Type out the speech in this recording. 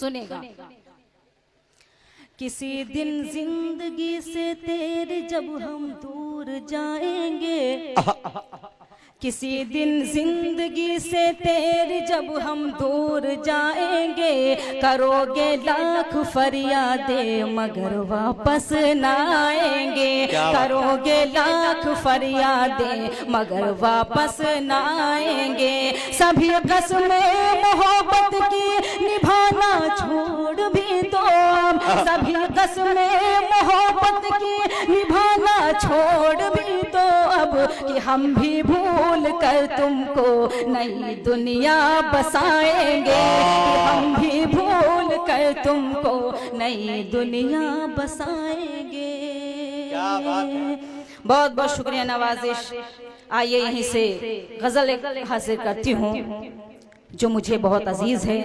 सुनेगा। किसी दिन जिंदगी से तेरे जब हम दूर जाएंगे, किसी दिन जिंदगी से तेरी जब हम दूर जाएंगे, करोगे लाख फरियादें मगर वापस ना आएंगे, करोगे लाख फरियादें मगर वापस ना आएंगे। सभी कसमें मोहब्बत की निभाना छोड़ भी दो, सभी कसमें मोहब्बत की निभाना छोड़ भी दो अब, कि हम भी भूल कर तुमको नई दुनिया बसाएंगे, हम भी भूल कर तुमको नई दुनिया बसाएंगे। क्या बात है। बहुत बहुत शुक्रिया नवाजिश। आइए यहीं से गजल हासिल करती हूँ जो मुझे बहुत अजीज है।